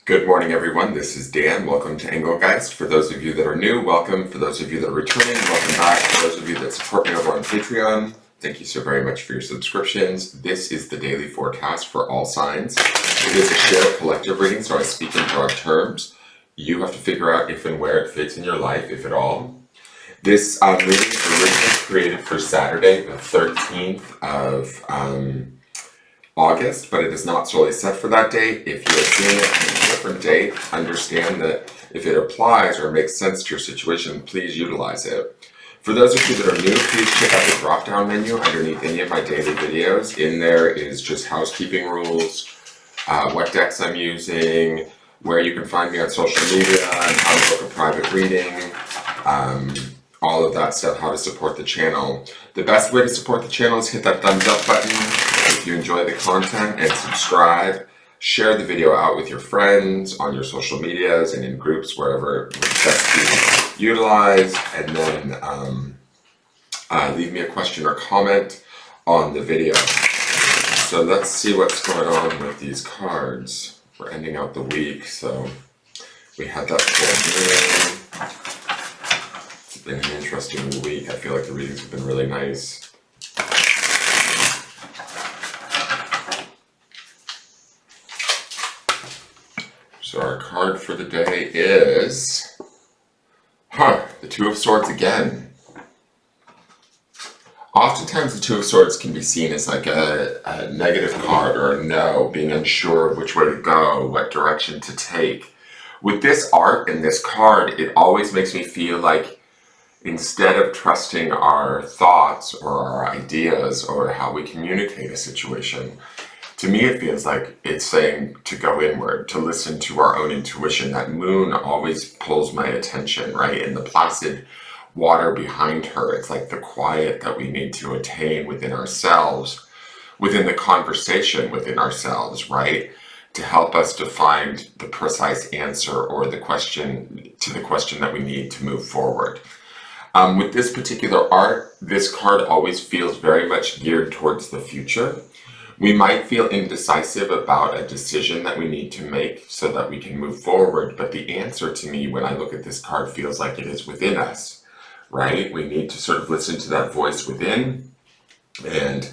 Good morning, everyone. This is Dan. Welcome to Engelgeist. For those of you that are new, welcome. For those of you that are returning, welcome back. For those of you that support me over on Patreon, thank you so very much for your subscriptions. This is the daily forecast for all signs. It is a shared collective reading, so I speak in broad terms. You have to figure out if and where it fits in your life, if at all. This reading is originally created for Saturday, the 13th of August, but it is not solely set for that date. If you are seeing it on a different date, understand that if it applies or makes sense to your situation, please utilize it. For those of you that are new, please check out the drop-down menu underneath any of my daily videos. In there is just housekeeping rules, what decks I'm using, where you can find me on social media, and how to book a private reading, all of that stuff, how to support the channel. The best way to support the channel is hit that thumbs up button if you enjoy the content, and subscribe. Share the video out with your friends on your social medias and in groups wherever it's best to utilize, and then leave me a question or comment on the video. So let's see what's going on with these cards. We're ending out the week, so we had that full moon. It's been an interesting week. I feel like the readings have been really nice. So our card for the day is, the Two of Swords again. Oftentimes the Two of Swords can be seen as like a negative card or a no, being unsure of which way to go, what direction to take. With this art and this card, it always makes me feel like instead of trusting our thoughts or our ideas or how we communicate a situation, to me it feels like it's saying to go inward, to listen to our own intuition. That moon always pulls my attention, right? And the placid water behind her, it's like the quiet that we need to attain within ourselves, within the conversation within ourselves, right? To help us to find the precise answer or the question that we need to move forward. With this particular art, this card always feels very much geared towards the future. We might feel indecisive about a decision that we need to make so that we can move forward, but the answer to me when I look at this card feels like it is within us, right? We need to sort of listen to that voice within and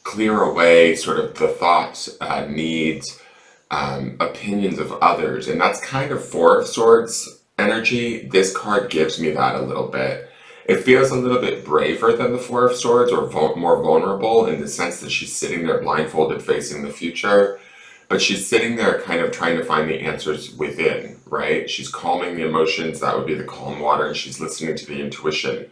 clear away sort of the thoughts, needs, opinions of others. And that's kind of Four of Swords energy. This card gives me that a little bit. It feels a little bit braver than the Four of Swords, or more vulnerable, in the sense that she's sitting there blindfolded facing the future, but she's sitting there kind of trying to find the answers within, right? She's calming the emotions, that would be the calm water, and she's listening to the intuition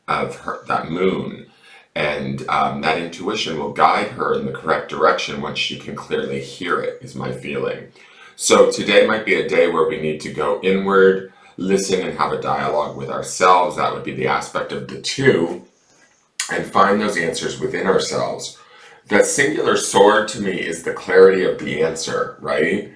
of that moon. And that intuition will guide her in the correct direction once she can clearly hear it, is my feeling. So today might be a day where we need to go inward, listen and have a dialogue with ourselves. That would be the aspect of the two, and find those answers within ourselves. That singular sword to me is the clarity of the answer, right?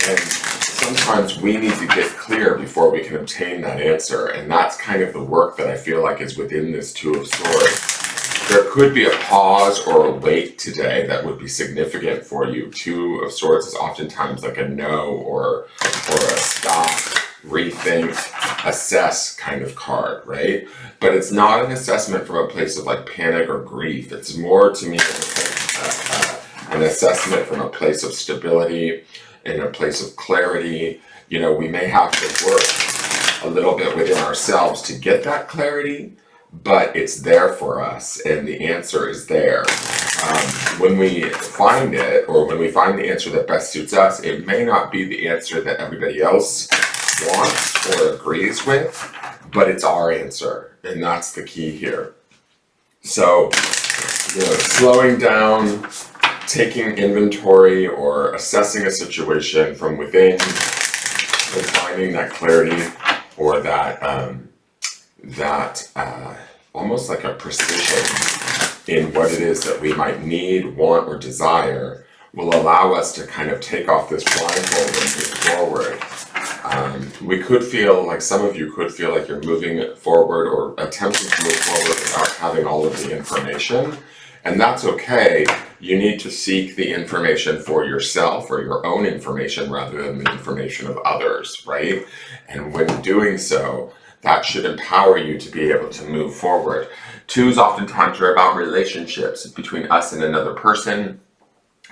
And sometimes we need to get clear before we can obtain that answer, and that's kind of the work that I feel like is within this Two of Swords. There could be a pause or a wait today that would be significant for you. Two of Swords is oftentimes like a no or a stop, rethink, assess kind of card, right? But it's not an assessment from a place of like panic or grief. It's more to me an assessment from a place of stability and a place of clarity. You know, we may have to work a little bit within ourselves to get that clarity, but it's there for us, and the answer is there. When we find it, or when we find the answer that best suits us, it may not be the answer that everybody else wants or agrees with, but it's our answer, and that's the key here. So, you know, slowing down, taking inventory or assessing a situation from within, and finding that clarity or that almost like a precision in what it is that we might need, want, or desire will allow us to kind of take off this blindfold and move forward. We could feel like, some of you could feel like you're moving forward or attempting to move forward without having all of the information. And that's okay. You need to seek the information for yourself, or your own information, rather than the information of others, right? And when doing so, that should empower you to be able to move forward. Twos oftentimes are about relationships between us and another person,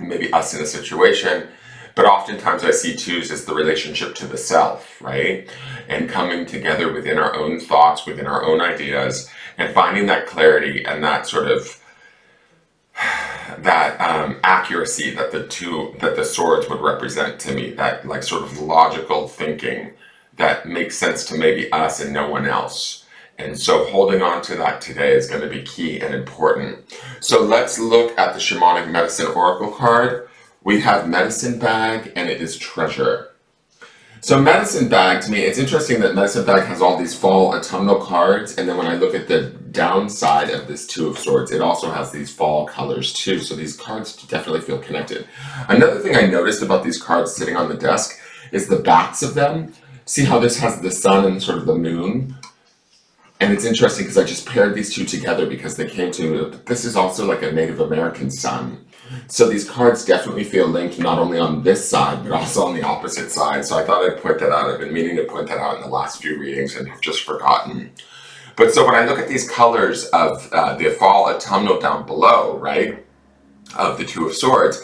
maybe us in a situation. But oftentimes I see twos as the relationship to the self, right? And coming together within our own thoughts, within our own ideas, and finding that clarity and that sort of accuracy that the swords would represent to me, that like sort of logical thinking that makes sense to maybe us and no one else. And so holding on to that today is going to be key and important. So let's look at the Shamanic Medicine Oracle card. We have Medicine Bag, and it is Treasure. So Medicine Bag, to me, it's interesting that Medicine Bag has all these fall autumnal cards, and then when I look at the downside of this Two of Swords, it also has these fall colors too, so these cards definitely feel connected. Another thing I noticed about these cards sitting on the desk is the backs of them. See how this has the sun and sort of the moon? And it's interesting because I just paired these two together because they came to me. This is also like a Native American sun. So these cards definitely feel linked not only on this side, but also on the opposite side. So I thought I'd point that out. I've been meaning to point that out in the last few readings and have just forgotten. But so when I look at these colors of the fall autumnal down below, right, of the Two of Swords,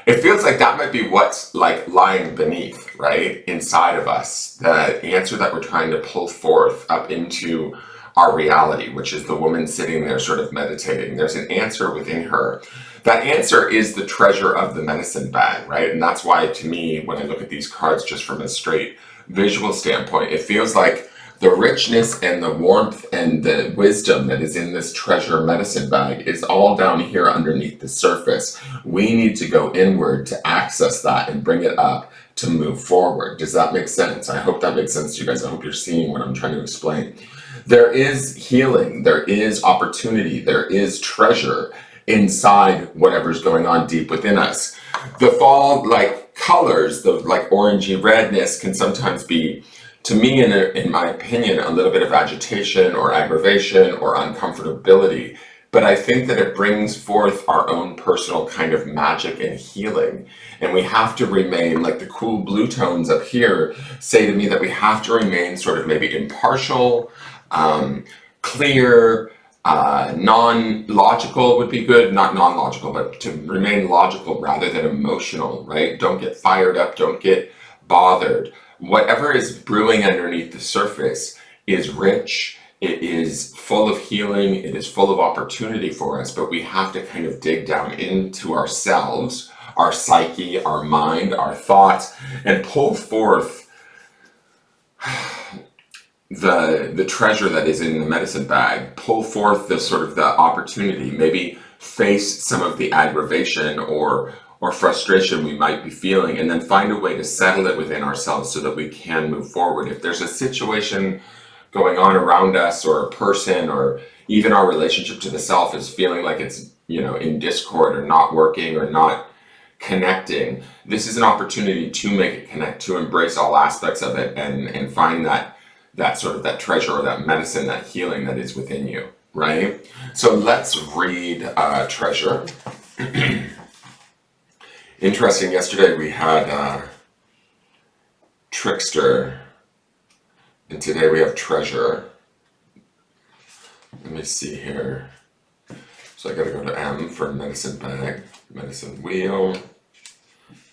it feels like that might be what's like lying beneath, right, inside of us. The answer that we're trying to pull forth up into our reality, which is the woman sitting there sort of meditating. There's an answer within her. That answer is the treasure of the medicine bag, right? And that's why, to me, when I look at these cards just from a straight visual standpoint, it feels like the richness and the warmth and the wisdom that is in this treasure medicine bag is all down here underneath the surface. We need to go inward to access that and bring it up to move forward. Does that make sense? I hope that makes sense to you guys. I hope you're seeing what I'm trying to explain. There is healing, there is opportunity, there is treasure inside whatever's going on deep within us. The fall like colors, the like orangey redness can sometimes be, to me, in my opinion, a little bit of agitation or aggravation or uncomfortability. But I think that it brings forth our own personal kind of magic and healing. And we have to remain, like the cool blue tones up here say to me that we have to remain sort of maybe impartial, clear, non-logical would be good, not non-logical, but to remain logical rather than emotional, right? Don't get fired up, don't get bothered. Whatever is brewing underneath the surface is rich, it is full of healing, it is full of opportunity for us, but we have to kind of dig down into ourselves, our psyche, our mind, our thoughts, and pull forth the treasure that is in the medicine bag, pull forth the sort of the opportunity, maybe face some of the aggravation or frustration we might be feeling, and then find a way to settle it within ourselves so that we can move forward. If there's a situation going on around us, or a person, or even our relationship to the self is feeling like it's, you know, in discord or not working or not connecting, this is an opportunity to make it connect, to embrace all aspects of it, and find that sort of that treasure or that medicine, that healing that is within you, right? So let's read Treasure. Interesting, yesterday we had Trickster, and today we have Treasure. Let me see here. So I gotta go to M for medicine bag, medicine wheel,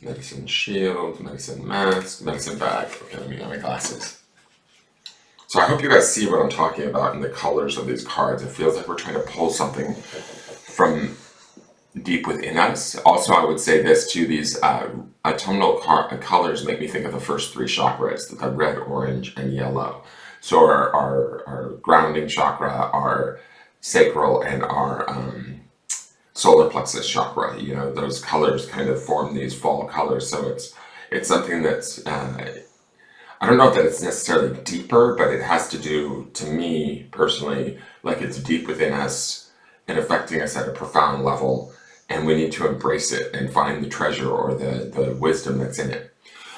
medicine shield, medicine mask, medicine bag. Okay, let me get my glasses. So I hope you guys see what I'm talking about in the colors of these cards. It feels like we're trying to pull something from deep within us. Also, I would say this too, these autumnal colors make me think of the first three chakras, the red, orange, and yellow. So our grounding chakra, our sacral, and our solar plexus chakra, you know, those colors kind of form these fall colors. So it's something that's I don't know if that it's necessarily deeper, but it has to do, to me personally, like it's deep within us and affecting us at a profound level, and we need to embrace it and find the treasure or the wisdom that's in it.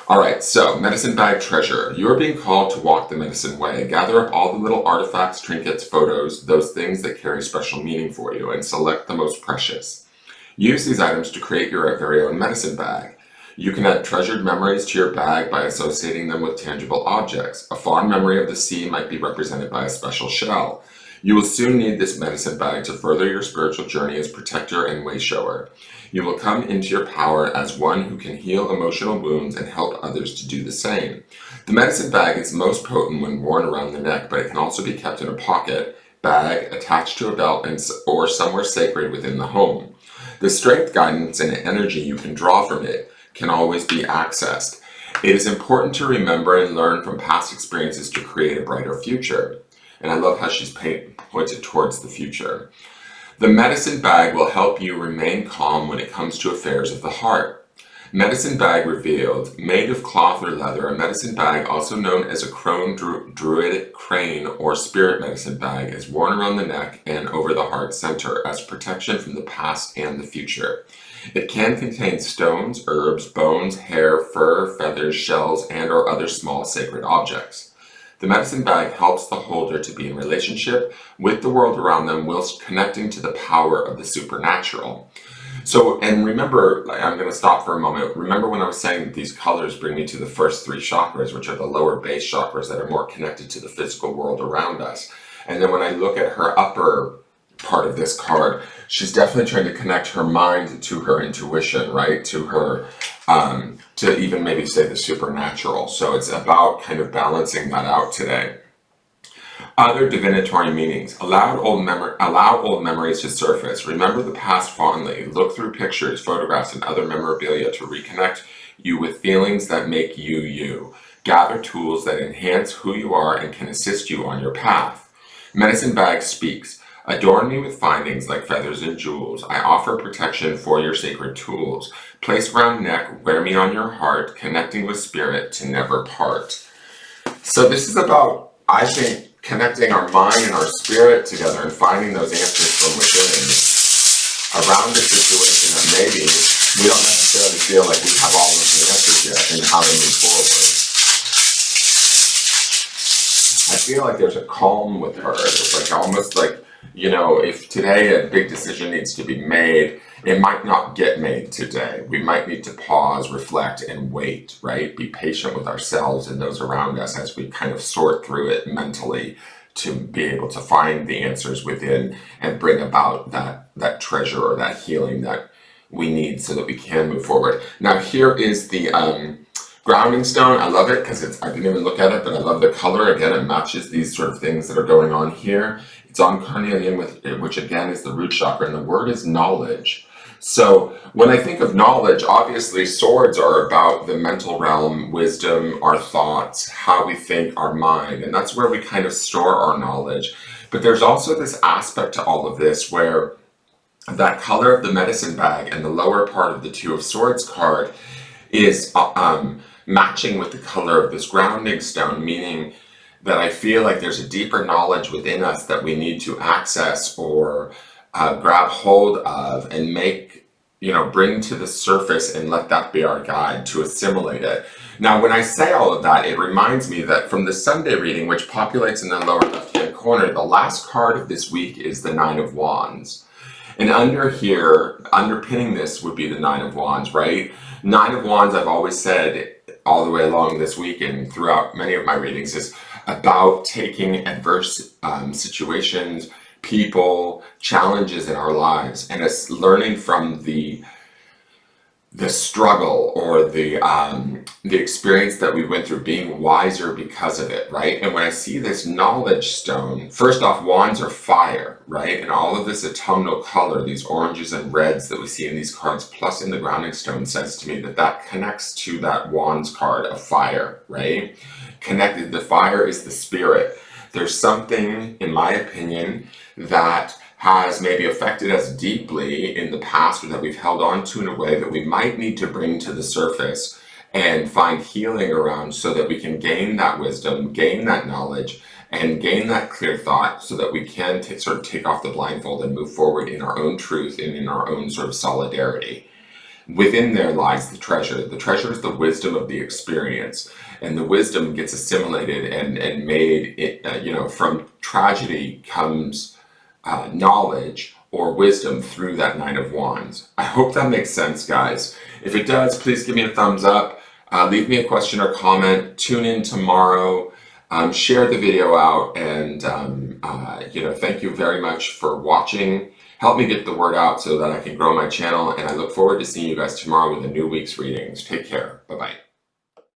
All right, so medicine bag treasure. You are being called to walk the medicine way. Gather up all the little artifacts, trinkets, photos, those things that carry special meaning for you, and select the most precious. Use these items to create your very own medicine bag. You can add treasured memories to your bag by associating them with tangible objects. A fond memory of the sea might be represented by a special shell. You will soon need this medicine bag to further your spiritual journey as protector and way shower. You will come into your power as one who can heal emotional wounds and help others to do the same. The medicine bag is most potent when worn around the neck, but it can also be kept in a pocket, bag, attached to a belt, or somewhere sacred within the home. The strength, guidance, and energy you can draw from it can always be accessed. It is important to remember and learn from past experiences to create a brighter future. And I love how she's pointed towards the future. The medicine bag will help you remain calm when it comes to affairs of the heart. Medicine bag revealed, made of cloth or leather, a medicine bag, also known as a crone, druidic crane, or spirit medicine bag, is worn around the neck and over the heart center as protection from the past and the future. It can contain stones, herbs, bones, hair, fur, feathers, shells, and or other small sacred objects. The medicine bag helps the holder to be in relationship with the world around them whilst connecting to the power of the supernatural. So, and remember, I'm going to stop for a moment. Remember when I was saying that these colors bring me to the first three chakras, which are the lower base chakras that are more connected to the physical world around us. And then when I look at her upper part of this card, she's definitely trying to connect her mind to her intuition, right? To her, to even maybe say the supernatural. So it's about kind of balancing that out today. Other divinatory meanings. Allow old memories to surface. Remember the past fondly. Look through pictures, photographs, and other memorabilia to reconnect you with feelings that make you you. Gather tools that enhance who you are and can assist you on your path. Medicine bag speaks. Adorn me with findings like feathers and jewels. I offer protection for your sacred tools. Place around neck, wear me on your heart, connecting with spirit to never part. So this is about, I think, connecting our mind and our spirit together and finding those answers from within around a situation that maybe we don't necessarily feel like we have all of the answers yet and how to move forward. I feel like there's a calm with her. It's like almost like, you know, if today a big decision needs to be made, it might not get made today. We might need to pause, reflect, and wait, right? Be patient with ourselves and those around us as we kind of sort through it mentally to be able to find the answers within and bring about that treasure or that healing that we need so that we can move forward. Now here is the grounding stone. I love it because I didn't even look at it, but I love the color. Again, it matches these sort of things that are going on here. It's on carnelian, which again is the root chakra, and the word is knowledge. So when I think of knowledge, obviously swords are about the mental realm, wisdom, our thoughts, how we think, our mind, and that's where we kind of store our knowledge. But there's also this aspect to all of this where that color of the medicine bag and the lower part of the Two of Swords card is matching with the color of this grounding stone, meaning that I feel like there's a deeper knowledge within us that we need to access or grab hold of and bring to the surface and let that be our guide to assimilate it. Now, when I say all of that, it reminds me that from the Sunday reading, which populates in the lower left-hand corner, the last card of this week is the Nine of Wands. And under here, underpinning this would be the Nine of Wands, right? Nine of Wands, I've always said all the way along this week and throughout many of my readings, is about taking adverse situations, people, challenges in our lives, and us learning from the struggle or the experience that we went through, being wiser because of it, right? And when I see this knowledge stone, first off, wands are fire, right? And all of this autumnal color, these oranges and reds that we see in these cards, plus in the grounding stone, says to me that that connects to that wands card of fire, right? Connected, the fire is the spirit. There's something, in my opinion, that has maybe affected us deeply in the past or that we've held on to in a way that we might need to bring to the surface and find healing around so that we can gain that wisdom, gain that knowledge, and gain that clear thought so that we can sort of take off the blindfold and move forward in our own truth and in our own sort of solidarity. Within there lies the treasure. The treasure is the wisdom of the experience, and the wisdom gets assimilated and made. From tragedy comes knowledge or wisdom through that Nine of Wands. I hope that makes sense, guys. If it does, please give me a thumbs up. Leave me a question or comment. Tune in tomorrow. Share the video out, and thank you very much for watching. Help me get the word out so that I can grow my channel, and I look forward to seeing you guys tomorrow with a new week's readings. Take care. Bye-bye.